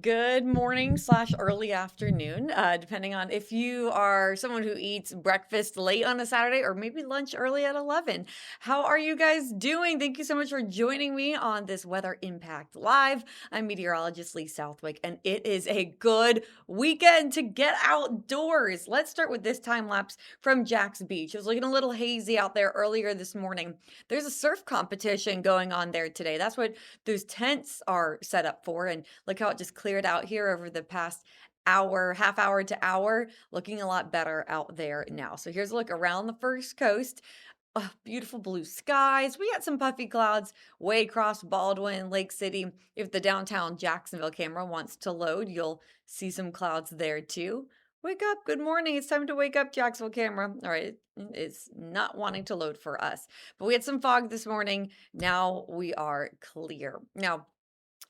Good morning slash early afternoon, depending on if you are someone who eats breakfast late on a Saturday or maybe lunch early at 11. How are you guys doing? Thank you so much for joining me on this Weather Impact Live. I'm meteorologist Lee Southwick, and it is a good weekend to get outdoors. Let's start with this time lapse from Jack's Beach. It was looking a little hazy out there earlier this morning. There's a surf competition going on there today. That's what those tents are set up for. And look how it just cleared out here over the past hour, half hour to hour, looking a lot better out there now. So here's a look around the first coast. Beautiful blue skies. We got some puffy clouds way across Baldwin, Lake City. If the downtown Jacksonville camera wants to load, you'll see some clouds there too. Wake up. Good morning. It's time to wake up, Jacksonville camera. All right. It's not wanting to load for us. But we had some fog this morning. Now we are clear. Now,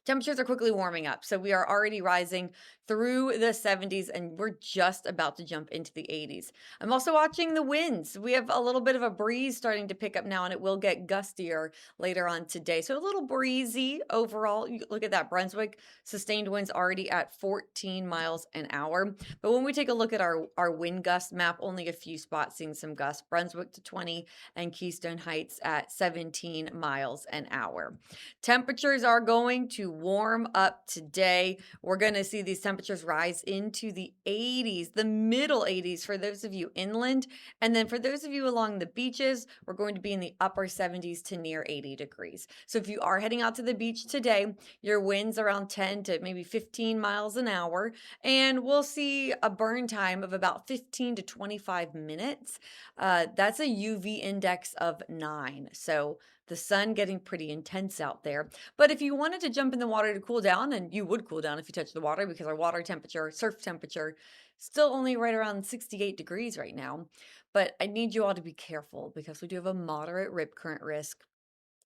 temperatures are quickly warming up, so we are already rising through the 70s and we're just about to jump into the 80s. I'm also watching the winds. We have a little bit of a breeze starting to pick up now, and it will get gustier later on today. So a little breezy overall. You look at that Brunswick sustained winds already at 14 miles an hour. But when we take a look at our wind gust map, only a few spots seeing some gusts. Brunswick to 20 and Keystone Heights at 17 miles an hour. Temperatures are going to warm up today. We're going to see these temperatures rise into the 80s, the middle 80s for those of you inland. And then for those of you along the beaches, we're going to be in the upper 70s to near 80 degrees. So if you are heading out to the beach today, your winds around 10 to maybe 15 miles an hour, and we'll see a burn time of about 15 to 25 minutes. That's a UV index of 9. So the sun getting pretty intense out there. But if you wanted to jump in the water to cool down, and you would cool down if you touch the water because our water temperature, surf temperature, still only right around 68 degrees right now. But I need you all to be careful because we do have a moderate rip current risk.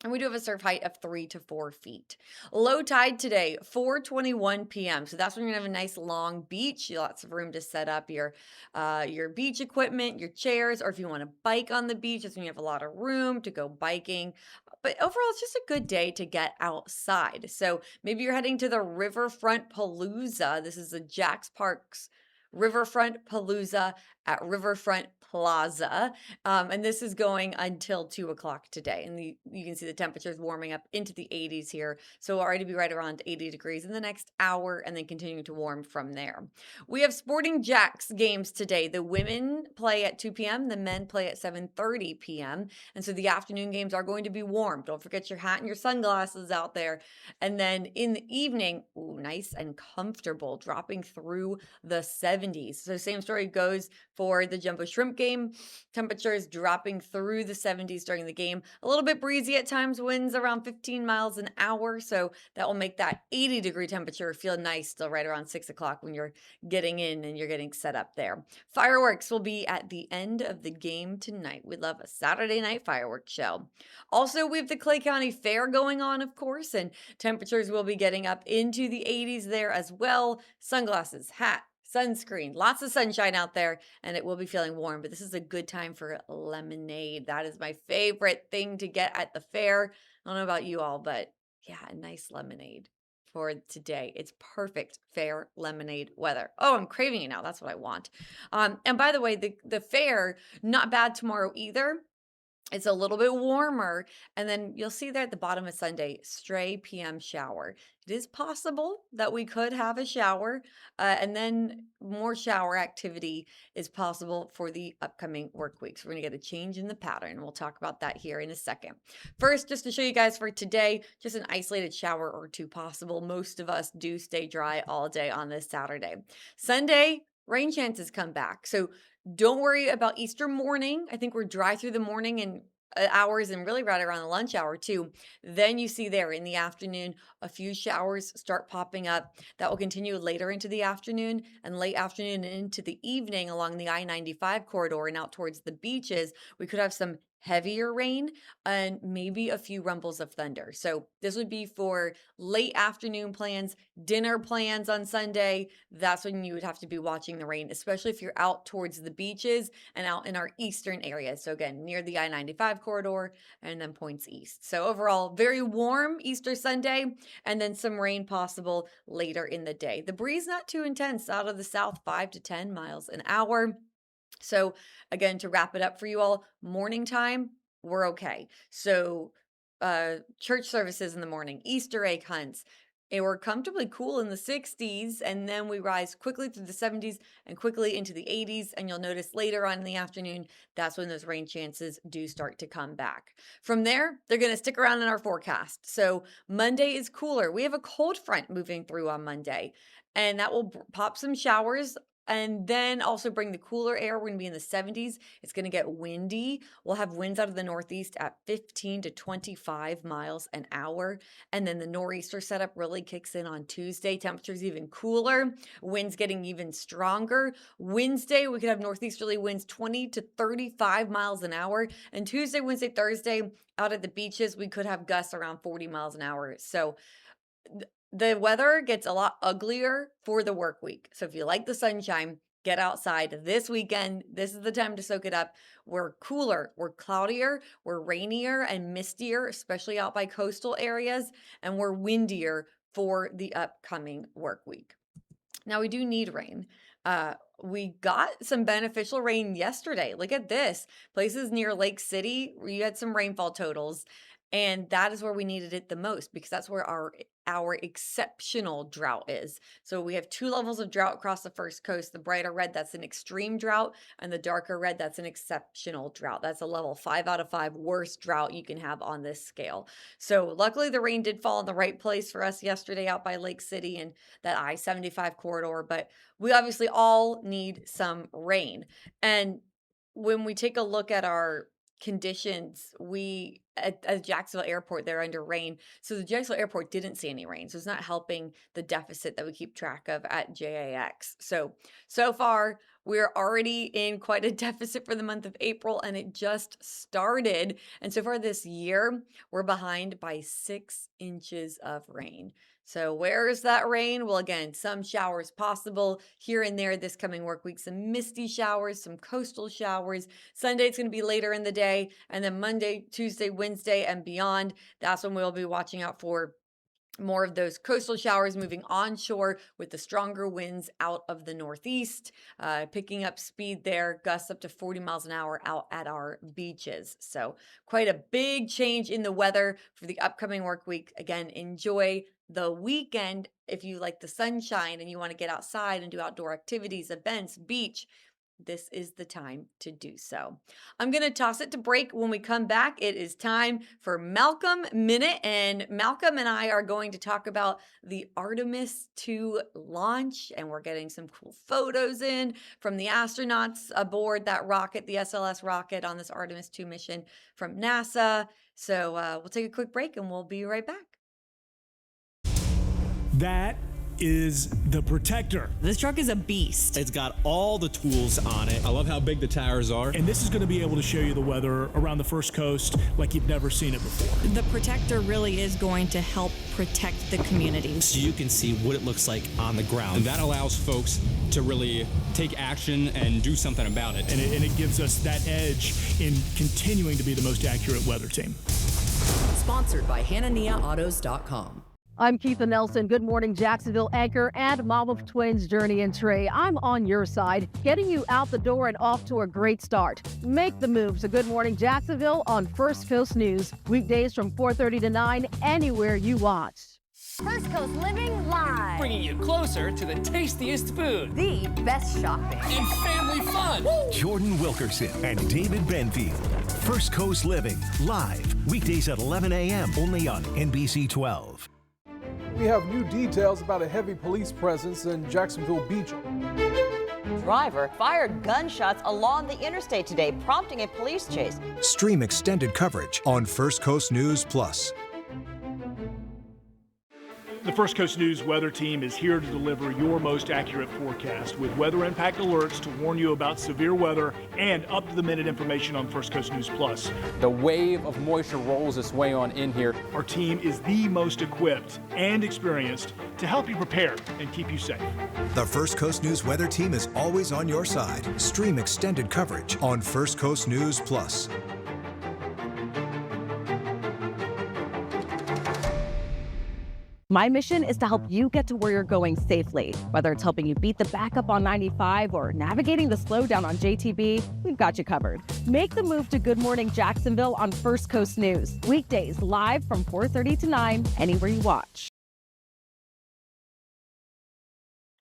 And we do have a surf height of 3 to 4 feet. Low tide today, 4:21 p.m. So that's when you're gonna have a nice long beach. Lots of room to set up your beach equipment, your chairs, or if you want to bike on the beach, that's when you have a lot of room to go biking. But overall, it's just a good day to get outside. So maybe you're heading to the Riverfront Palooza. This is the Jack's Parks Riverfront Palooza at Riverfront Plaza. And this is going until 2 o'clock today. And you can see the temperatures warming up into the 80s here. So we'll already be right around 80 degrees in the next hour and then continuing to warm from there. We have Sporting Jacks games today. The women play at 2 p.m., the men play at 7:30 p.m. And so the afternoon games are going to be warm. Don't forget your hat and your sunglasses out there. And then in the evening, ooh, nice and comfortable, dropping through the 70s. So same story goes for the Jumbo Shrimp game. Temperatures dropping through the 70s during the game. A little bit breezy at times, winds around 15 miles an hour. So that will make that 80-degree temperature feel nice still right around 6 o'clock when you're getting in and you're getting set up there. Fireworks will be at the end of the game tonight. We love a Saturday night fireworks show. Also, we have the Clay County Fair going on, of course, and temperatures will be getting up into the 80s there as well. Sunglasses, hat, sunscreen, lots of sunshine out there, and it will be feeling warm. But this is a good time for lemonade. That is my favorite thing to get at the fair. I don't know about you all, but yeah, a nice lemonade for today. It's perfect fair lemonade weather. Oh, I'm craving it now. That's what I want. And by the way, the fair, not bad tomorrow either. It's a little bit warmer, and then you'll see there at the bottom of Sunday, stray PM shower. It is possible that we could have a shower, and then more shower activity is possible for the upcoming work weeks. We're going to get a change in the pattern. We'll talk about that here in a second. First, just to show you guys for today, just an isolated shower or two possible. Most of us do stay dry all day on this Saturday. Sunday, rain chances come back. So don't worry about Easter morning. I think we're dry through the morning and hours and really right around the lunch hour too. Then you see there in the afternoon, a few showers start popping up. That will continue later into the afternoon and late afternoon and into the evening along the I-95 corridor and out towards the beaches. We could have some heavier rain and maybe a few rumbles of thunder. So this would be for late afternoon plans, dinner plans on Sunday. That's when you would have to be watching the rain, especially if you're out towards the beaches and out in our eastern area. So again, near the I-95 corridor and then points east. So overall, very warm Easter Sunday, and then some rain possible later in the day. The breeze not too intense out of the south, 5 to 10 miles an hour. So again, to wrap it up for you all, morning time, we're okay. So church services in the morning, Easter egg hunts, we're comfortably cool in the 60s, and then we rise quickly through the 70s and quickly into the 80s. And you'll notice later on in the afternoon, that's when those rain chances do start to come back. From there, they're going to stick around in our forecast. So Monday is cooler. We have a cold front moving through on Monday, and that will pop some showers and then also bring the cooler air. We're going to be in the 70s. It's going to get windy. We'll have winds out of the northeast at 15 to 25 miles an hour. And then the nor'easter setup really kicks in on Tuesday. Temperatures even cooler. Winds getting even stronger. Wednesday, we could have northeasterly winds 20 to 35 miles an hour. And Tuesday, Wednesday, Thursday, out at the beaches, we could have gusts around 40 miles an hour. So the weather gets a lot uglier for the work week. So if you like the sunshine, get outside this weekend. This is the time to soak it up. We're cooler, we're cloudier, we're rainier and mistier, especially out by coastal areas, and we're windier for the upcoming work week. Now we do need rain. We got some beneficial rain yesterday. Look at this. Places near Lake City, you had some rainfall totals. And that is where we needed it the most, because that's where our exceptional drought is. So we have 2 levels of drought across the first coast. The brighter red, that's an extreme drought, and the darker red, that's an exceptional drought. That's a level 5 out of 5 worst drought you can have on this scale. So luckily the rain did fall in the right place for us yesterday out by Lake City and that I-75 corridor, but we obviously all need some rain. And when we take a look at our conditions, we at Jacksonville Airport, they're under rain. So the Jacksonville Airport didn't see any rain. So it's not helping the deficit that we keep track of at JAX. So far, we're already in quite a deficit for the month of April, and it just started. And so far this year, we're behind by 6 inches of rain. So where is that rain? Well, again, some showers possible here and there this coming work week. Some misty showers, some coastal showers. Sunday, it's going to be later in the day. And then Monday, Tuesday, Wednesday, and beyond, that's when we'll be watching out for more of those coastal showers moving onshore with the stronger winds out of the northeast, picking up speed there, gusts up to 40 miles an hour out at our beaches. So quite a big change in the weather for the upcoming work week. Again, enjoy the weekend if you like the sunshine and you want to get outside and do outdoor activities, events, beach. This is the time to do so. I'm going to toss it to break. When we come back, it is time for Malcolm Minute, and Malcolm and I are going to talk about the Artemis II launch, and we're getting some cool photos in from the astronauts aboard that rocket, the SLS rocket on this Artemis II mission from NASA. So we'll take a quick break and we'll be right back. That is the Protector. This truck is a beast. It's got all the tools on it. I love how big the tires are. And this is going to be able to show you the weather around the First Coast like you've never seen it before. The Protector really is going to help protect the community. So you can see what it looks like on the ground. And that allows folks to really take action and do something about it. And it gives us that edge in continuing to be the most accurate weather team. Sponsored by HananiahAutos.com. I'm Keitha Nelson. Good morning, Jacksonville anchor and mom of twins, Journey and Trey. I'm on your side, getting you out the door and off to a great start. Make the move to Good Morning Jacksonville on First Coast News. Weekdays from 4:30 to 9, anywhere you watch. First Coast Living Live. Bringing you closer to the tastiest food. The best shopping. And family fun. Woo! Jordan Wilkerson and David Benfield. First Coast Living Live. Weekdays at 11 a.m. only on NBC 12. We have new details about a heavy police presence in Jacksonville Beach. Driver fired gunshots along the interstate today, prompting a police chase. Stream extended coverage on First Coast News Plus. The First Coast News weather team is here to deliver your most accurate forecast with weather impact alerts to warn you about severe weather and up-to-the-minute information on First Coast News Plus. The wave of moisture rolls its way on in here. Our team is the most equipped and experienced to help you prepare and keep you safe. The First Coast News weather team is always on your side. Stream extended coverage on First Coast News Plus. My mission is to help you get to where you're going safely. Whether it's helping you beat the backup on 95 or navigating the slowdown on JTB, we've got you covered. Make the move to Good Morning Jacksonville on First Coast News. Weekdays live from 4:30 to 9, anywhere you watch.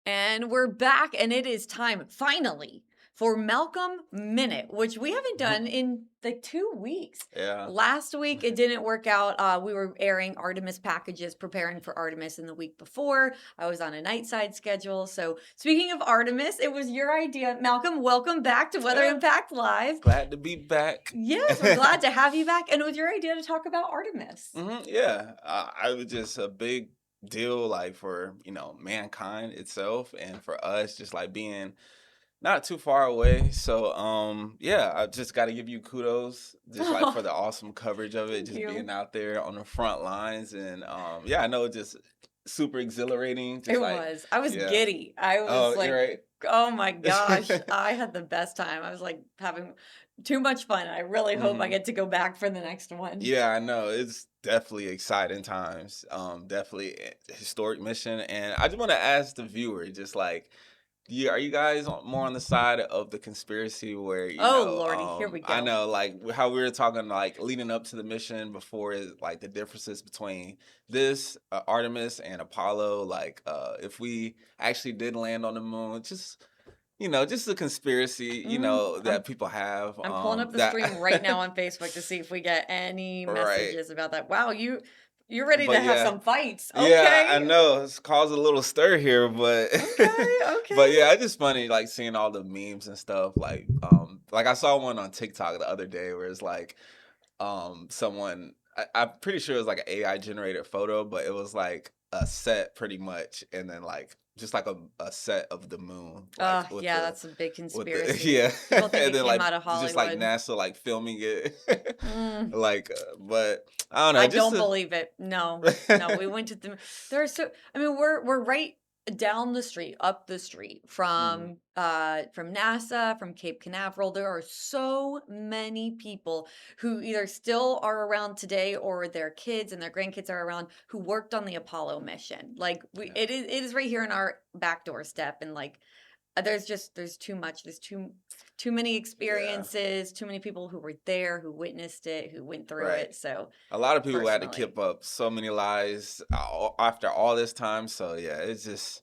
And we're back, and it is time, finally, for Malcolm Minute, which we haven't done in like 2 weeks. Yeah. Last week, it didn't work out. We were airing Artemis packages, preparing for Artemis in the week before. I was on a night side schedule. So speaking of Artemis, it was your idea. Malcolm, welcome back to Weather Impact Live. Glad to be back. Yes, we're glad to have you back. And it was your idea to talk about Artemis. Yeah, I was just a big deal, like for, mankind itself and for us just like being not too far away. So, yeah, I just got to give you kudos just like for the awesome coverage of it, just being out there on the front lines. And, yeah, I know just super exhilarating. Just It was. I was giddy. I was like, right. oh my gosh, I had the best time. I was like having too much fun. I really hope I get to go back for the next one. Yeah, I know. It's definitely exciting times. Definitely a historic mission. And I just want to ask the viewer, just like, are you guys more on the side of the conspiracy where, Lordy, here we go. I know, like how we were talking, like leading up to the mission before, like the differences between this Artemis and Apollo, like if we actually did land on the moon, just the conspiracy, that people have. I'm pulling up the screen right now on Facebook to see if we get any messages about that. Wow, you're ready to have some fights. Okay. Yeah, I know. It's caused a little stir here, but okay. But yeah, it's just funny like seeing all the memes and stuff. Like I saw one on TikTok the other day where it's like someone I'm pretty sure it was like an AI generated photo, but it was like a set pretty much, and then like just like a set of the moon. Like, yeah, that's a big conspiracy. Yeah. People think and it then came like out of Hollywood. just like NASA like filming it. Like but I don't know. I don't believe it. No, we went to the. We're right down the street, up the street from NASA, from Cape Canaveral. There are so many people who either still are around today or their kids and their grandkids are around who worked on the Apollo mission. Like it is right here in our back doorstep, and like there's too much. There's too many experiences, too many people who were there, who witnessed it, who went through it. So a lot of people had to keep up so many lies after all this time. So yeah, it's just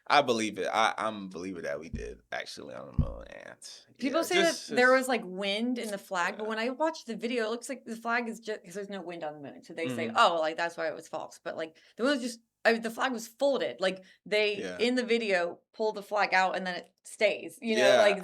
I believe it. I'm a believer that we did actually on the moon. And people say that there was like wind in the flag, but when I watched the video, it looks like the flag is just because there's no wind on the moon. So they say, oh, like that's why it was false. But like the moon was just. The flag was folded. Like they in the video pull the flag out and then it stays. I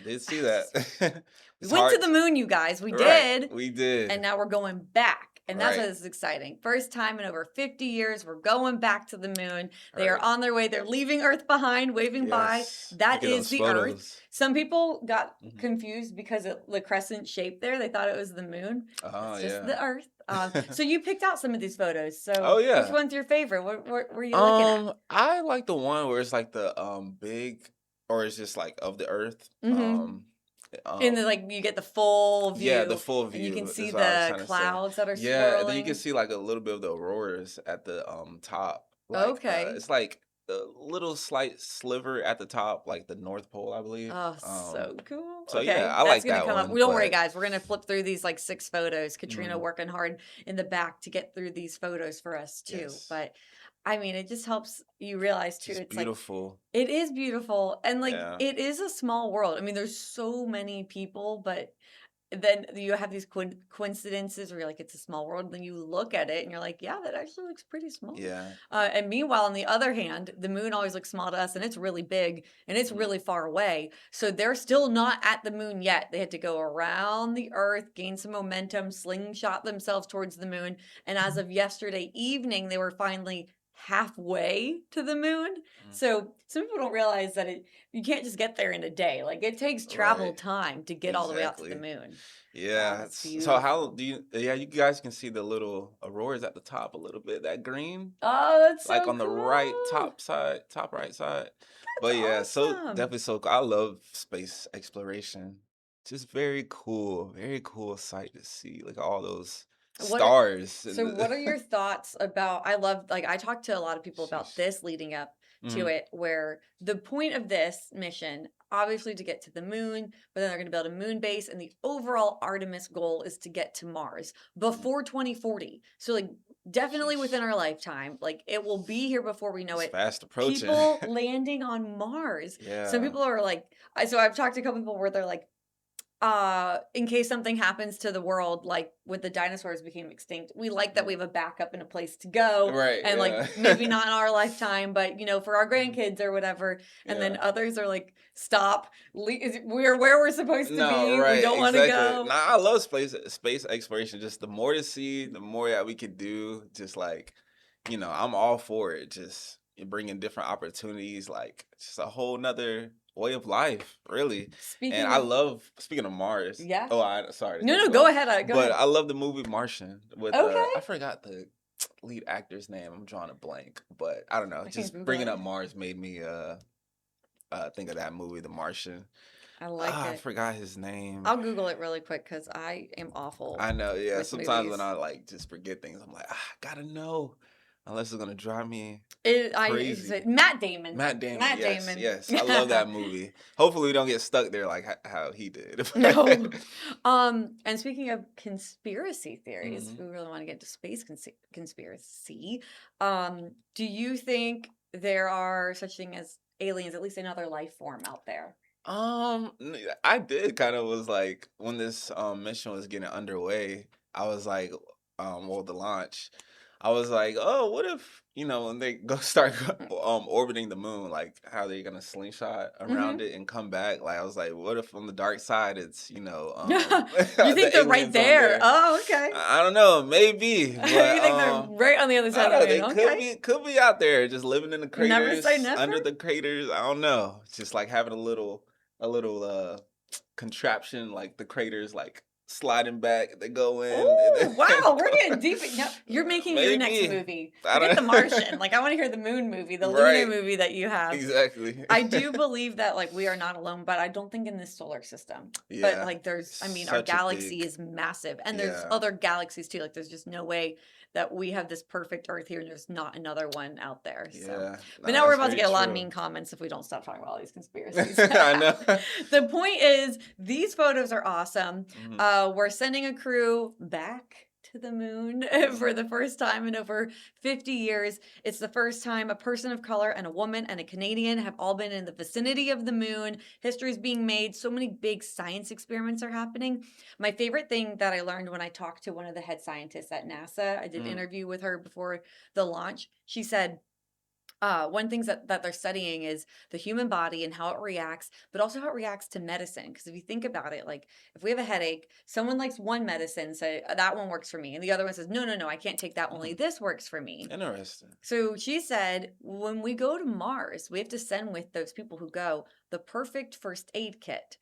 did see that. We went to the moon, you guys. We did. We did. And now we're going back. And that's why this is exciting. First time in over 50 years, we're going back to the moon. They are on their way. They're leaving Earth behind, waving by. That is the Earth. Some people got confused because of the crescent shape there. They thought it was the moon. It's just the Earth. So you picked out some of these photos. So which one's your favorite? What were you looking at? I like the one where it's like the big, or it's just like of the Earth. In the you get the full view. Yeah, the full view. And you can see the clouds that are swirling. And then you can see like a little bit of the auroras at the top. It's like a little slight sliver at the top, like the North Pole, I believe. Oh, so cool. So yeah, I like that one. Don't worry, guys. We're gonna flip through these like 6 photos. Katrina working hard in the back to get through these photos for us too. Yes. But I mean, it just helps you realize too. It's beautiful. Like, it is beautiful, and like it is a small world. I mean, there's so many people, but then you have these coincidences where you're like, it's a small world. And then you look at it and you're like, yeah, that actually looks pretty small. Yeah. And meanwhile, on the other hand, the moon always looks small to us, and it's really big and it's really far away. So they're still not at the moon yet. They had to go around the Earth, gain some momentum, slingshot themselves towards the moon. And as of yesterday evening, they were finally halfway to the moon. So some people don't realize that you can't just get there in a day. Like it takes travel Right. time to get all the way out to the Exactly. moon. Yeah. That's So how beautiful. do you? Yeah, you guys can see the little auroras at the top a little bit. That green, Oh, that's like so on the right cool. top side, top right side. That's But yeah, so awesome. definitely so cool. I love space exploration. Just very cool sight to see. Like all those What are, stars and so what are your the thoughts about I love like I talked to a lot of people about sheesh. this leading up to Mhm. it where the point of this mission obviously to get to the moon, but then they're going to build a moon base and the overall Artemis goal is to get to Mars before 2040. So like definitely Sheesh. within our lifetime, like it will be here before we know It's it. fast approaching. People landing on Mars. Some Yeah. people are like so I've talked to a couple people where they're like in case something happens to the world, like when the dinosaurs became extinct, we like that we have a backup and a place to go, Right. and like Yeah. maybe not in our lifetime, but for our Mhm. grandkids or whatever. And then Yeah. others are like, stop, we're where we're supposed to No, be. We right, don't want to exactly. go. Nah, I love space exploration. Just the more to see, the more that we could do. Just like, I'm all for it. Just bringing different opportunities, like just a whole nother way of life, really. And Speaking I of, love speaking of Mars. yeah, Oh, I sorry to no, cut no, you go off, ahead, go but ahead. I love the movie Martian with Okay, I forgot the lead actor's name. I'm drawing a blank, but I don't know. I can Just Google bringing it. up Mars made me think of that movie, The Martian. I like I it. forgot his name. I'll Google it really quick because I am awful I know, yeah. with Sometimes when movies. I like just forget things, I'm like, gotta know, unless it's gonna drive me Is crazy. it Matt Damon? Matt Damon, Matt yes, Damon. yes, I love that movie. Hopefully, we don't get stuck there like how he did. No. And speaking of conspiracy theories, Mhm. we really want to get to space conspiracy. Do you think there are such thing as aliens, at least another life form out there? I did kind of was like when this mission was getting underway, I was like, well, the launch, I was like, oh, what if when they go start orbiting the moon, like how they gonna slingshot around Hmm. it and come back? Like I was like, what if on the dark side it's You the think they're right aliens on there? there? Oh, okay. I don't know, maybe, You but think they're right on the other I side don't of know. the They moon? Okay. could be out there, just living in the Never say craters, never. under the craters. I don't know. Just like having a little contraption, like the craters, like sliding back. They go in. And Oh, wow, we're getting deep. No, you're making your next maybe movie. I Forget the don't. Martian. Like, I want to hear the moon movie, the lunar Right. movie that you have. Exactly. I do believe that like we are not alone, but I don't think in this solar system. But Yeah. like I mean, our Such a galaxy big. is massive and there's Yeah. other galaxies too. Like there's just no way that we have this perfect Earth here and there's not another one out there. So, Yeah. but No, now we're that's about to very get a lot of true. mean comments if we don't stop talking about all these conspiracies. I know. The point is, these photos are awesome. Mhm. We're sending a crew back to the moon for the first time in over 50 years. It's the first time a person of color and a woman and a Canadian have all been in the vicinity of the moon. History is being made. So many big science experiments are happening. My favorite thing that I learned when I talked to one of the head scientists at NASA, I did an Mm. interview with her before the launch. She said, one things that they're studying is the human body and how it reacts, but also how it reacts to medicine. Because if you think about it, like if we have a headache, someone likes one medicine, say that one works for me, and the other one says, no, no, no, I can't take that. Only Mhm. this works for me. Interesting. So she said, when we go to Mars, we have to send with those people who go the perfect first aid kit.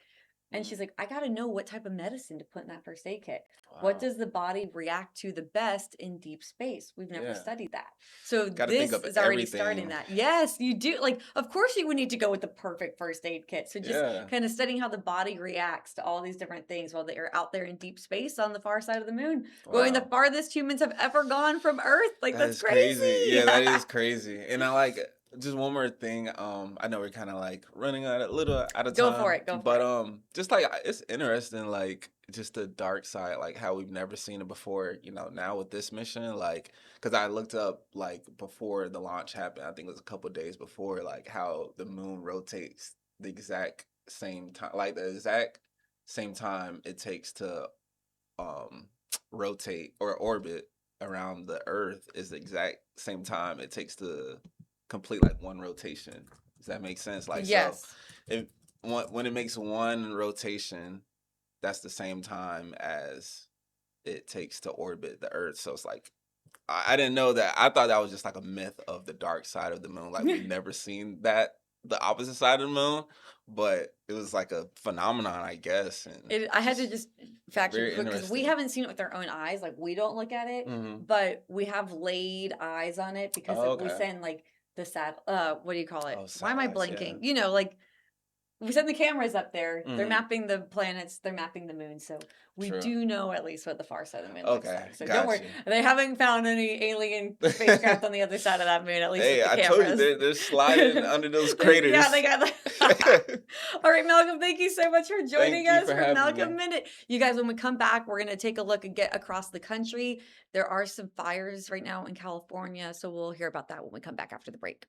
And she's like, I got to know what type of medicine to put in that first aid kit. What Wow. does the body react to the best in deep space? We've never Yeah. studied that. So Got to think this of is already starting everything. that. Yes, you do. Like, of course you would need to go with the perfect first aid kit. So just Yeah. kind of studying how the body reacts to all these different things while they are out there in deep space on the far side of the moon, going the Wow. farthest humans have ever gone from Earth. Like, That that's is crazy. crazy. Yeah, that is crazy. And I like just one more thing. I know we're kind of like running out a little out of Go for time, it. Go for but it. just like it's interesting, like just the dark side, like how we've never seen it before. Now with this mission, like because I looked up like before the launch happened, I think it was a couple days before, like how the moon rotates the exact same time, like the exact same time it takes to um rotate or orbit around the Earth is the exact same time it takes to complete like one rotation. Does that make sense? Like so, Yes. if when it makes one rotation, that's the same time as it takes to orbit the Earth. So it's like I didn't know that. I thought that was just like a myth of the dark side of the moon. Like we've never seen that, the opposite side of the moon, but it was like a phenomenon, I guess. And I had to just fact check very because we interesting. haven't seen it with our own eyes. Like we don't look at it, but we have laid eyes on it because Oh, we okay. send like the what do you call it? Oh, Why am I satellites, yeah. blanking? You know, like we send the cameras up there. They're Mhm. mapping the planets. They're mapping the moon. So we True. do know at least what the far side of the moon looks Okay, like. So don't worry. got you. They haven't found any alien spacecraft on the other side of that moon. At least Hey, with the I cameras. told you they're sliding under those craters. Yeah, they got that. All right, Malcolm, thank you so much for joining you us for for having Malcolm me. Minute. You guys, when we come back, we're going to take a look and get across the country. There are some fires right now in California, so we'll hear about that when we come back after the break.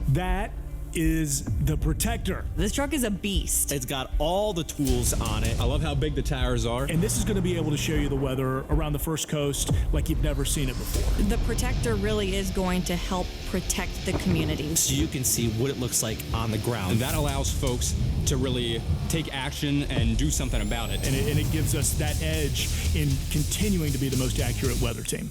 That is the Protector. This truck is a beast. It's got all the tools on it. I love how big the tires are. And this is going to be able to show you the weather around the First Coast like you've never seen it before. The Protector really is going to help protect the community. So you can see what it looks like on the ground. And that allows folks to really take action and do something about it. And it gives us that edge in continuing to be the most accurate weather team.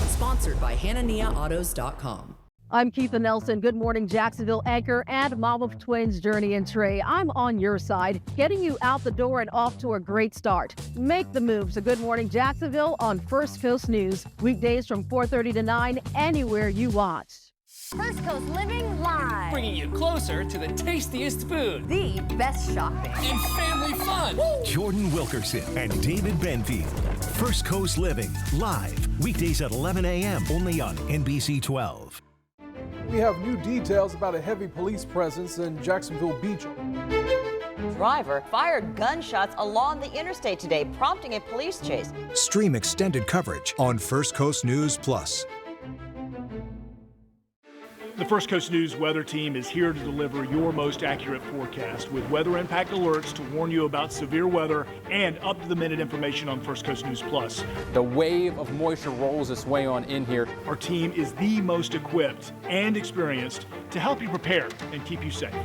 Sponsored by HannahNiaAutos.com. I'm Keitha Nelson. Good morning, Jacksonville anchor and mom of twins, Journey and Trey. I'm on your side, getting you out the door and off to a great start. Make the move. So Good Morning Jacksonville on First Coast News. Weekdays from 4:30 to 9, anywhere you watch. First Coast Living Live. Bringing you closer to the tastiest food. The best shopping. And family fun. Jordan Wilkerson and David Benfield. First Coast Living, live. Weekdays at 11 a.m. only on NBC 12. We have new details about a heavy police presence in Jacksonville Beach. Driver fired gunshots along the interstate today, prompting a police chase. Stream extended coverage on First Coast News Plus. The First Coast News weather team is here to deliver your most accurate forecast with weather impact alerts to warn you about severe weather and up-to-the-minute information on First Coast News Plus. The wave of moisture rolls its way on in here. Our team is the most equipped and experienced to help you prepare and keep you safe.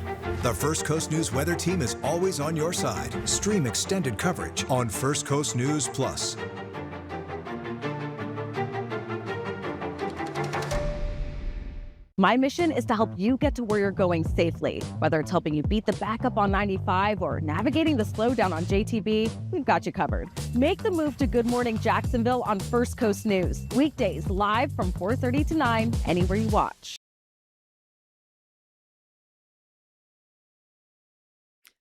The First Coast News weather team is always on your side. Stream extended coverage on First Coast News Plus. My mission is to help you get to where you're going safely. Whether it's helping you beat the backup on 95 or navigating the slowdown on JTB, we've got you covered. Make the move to Good Morning Jacksonville on First Coast News. Weekdays live from 4:30 to 9, anywhere you watch.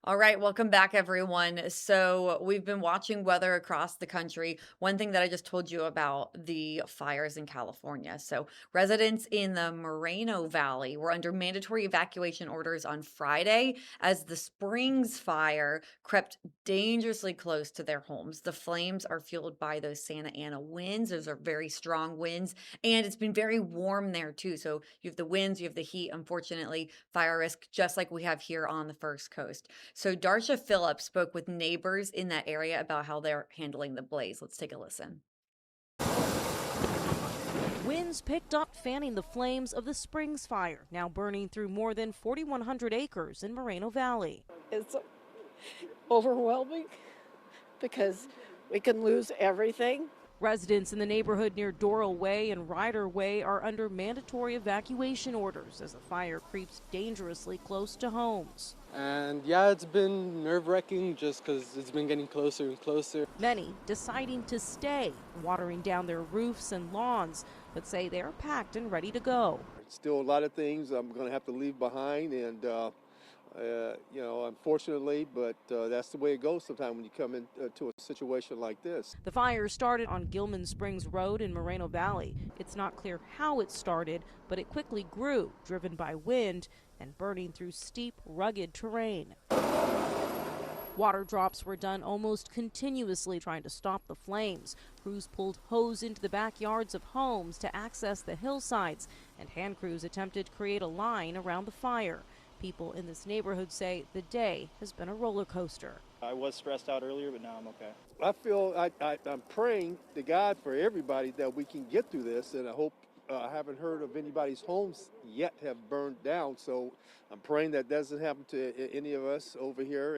All right, welcome back, everyone. So we've been watching weather across the country. One thing that I just told you about the fires in California. So residents in the Moreno Valley were under mandatory evacuation orders on Friday as the Springs fire crept dangerously close to their homes. The flames are fueled by those Santa Ana winds. Those are very strong winds, and it's been very warm there too. So you have the winds, you have the heat. Unfortunately, fire risk just like we have here on the First Coast. So Darsha Phillips spoke with neighbors in that area about how they're handling the blaze. Let's take a listen. Winds picked up, fanning the flames of the Springs fire, now burning through more than 4,100 acres in Moreno Valley. It's overwhelming because we can lose everything. Residents in the neighborhood near Doral Way and Ryder Way are under mandatory evacuation orders as the fire creeps dangerously close to homes. And yeah, it's been nerve-wracking just because it's been getting closer and closer. Many deciding to stay, watering down their roofs and lawns, but say they're packed and ready to go. Still a lot of things I'm going to have to leave behind, and you know, unfortunately, but that's the way it goes sometimes when you come into a situation like this. The fire started on Gilman Springs Road in Moreno Valley. It's not clear how it started, but it quickly grew, driven by wind and burning through steep, rugged terrain. Water drops were done almost continuously trying to stop the flames. Crews pulled hose into the backyards of homes to access the hillsides, and hand crews attempted to create a line around the fire. People in this neighborhood say the day has been a roller coaster. I was stressed out earlier, but now I'm okay. I feel I'm praying to God for everybody that we can get through this, and I hope I haven't heard of anybody's homes yet have burned down, so I'm praying that doesn't happen to any of us over here.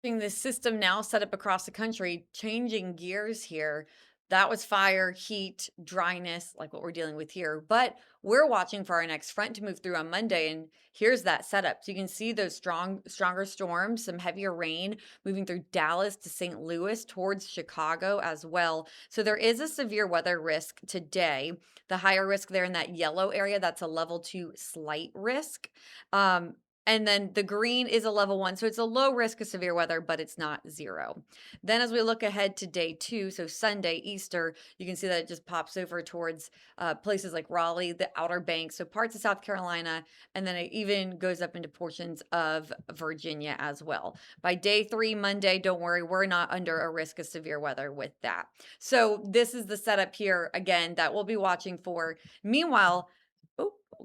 This system now set up across the country, changing gears here. That was fire, heat, dryness, like what we're dealing with here. But we're watching for our next front to move through on Monday. And here's that setup. So you can see those stronger storms, some heavier rain moving through Dallas to St. Louis towards Chicago as well. So there is a severe weather risk today. The higher risk there in that yellow area, that's a level 2 slight risk. And then the green is a level 1. So it's a low risk of severe weather, but it's not 0. Then as we look ahead to day 2, so Sunday, Easter, you can see that it just pops over towards places like Raleigh, the Outer Banks, so parts of South Carolina, and then it even goes up into portions of Virginia as well. By day 3, Monday, don't worry, we're not under a risk of severe weather with that. So this is the setup here, again, that we'll be watching for. Meanwhile,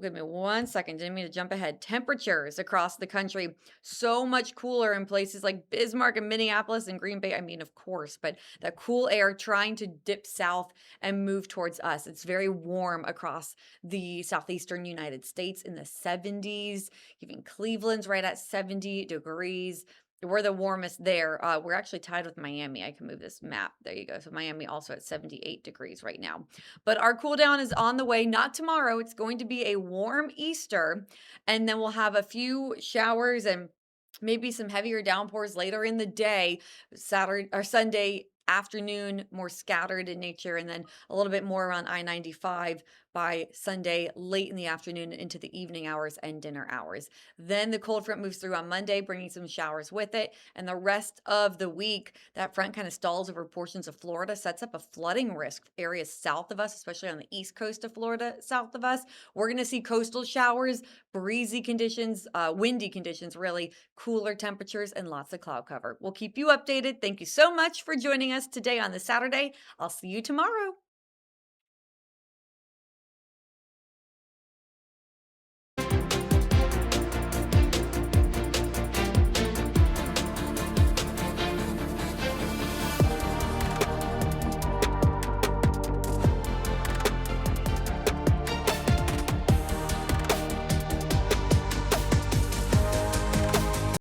give me 1 second. Didn't mean to jump ahead. Temperatures across the country, so much cooler in places like Bismarck and Minneapolis and Green Bay. I mean, of course, but that cool air trying to dip south and move towards us. It's very warm across the southeastern United States in the 70s. Even Cleveland's right at 70 degrees. We're the warmest there. We're actually tied with Miami. I can move this map. There you go. So Miami also at 78 degrees right now. But our cool down is on the way. Not tomorrow. It's going to be a warm Easter. And then we'll have a few showers and maybe some heavier downpours later in the day. Saturday or Sunday afternoon, more scattered in nature, and then a little bit more around I-95 by Sunday late in the afternoon into the evening hours and dinner hours. Then the cold front moves through on Monday, bringing some showers with it. And the rest of the week, that front kind of stalls over portions of Florida, sets up a flooding risk areas south of us, especially on the east coast of Florida, south of us. We're going to see coastal showers, breezy conditions, windy conditions, really cooler temperatures, and lots of cloud cover. We'll keep you updated. Thank you so much for joining us today on this Saturday. I'll see you tomorrow.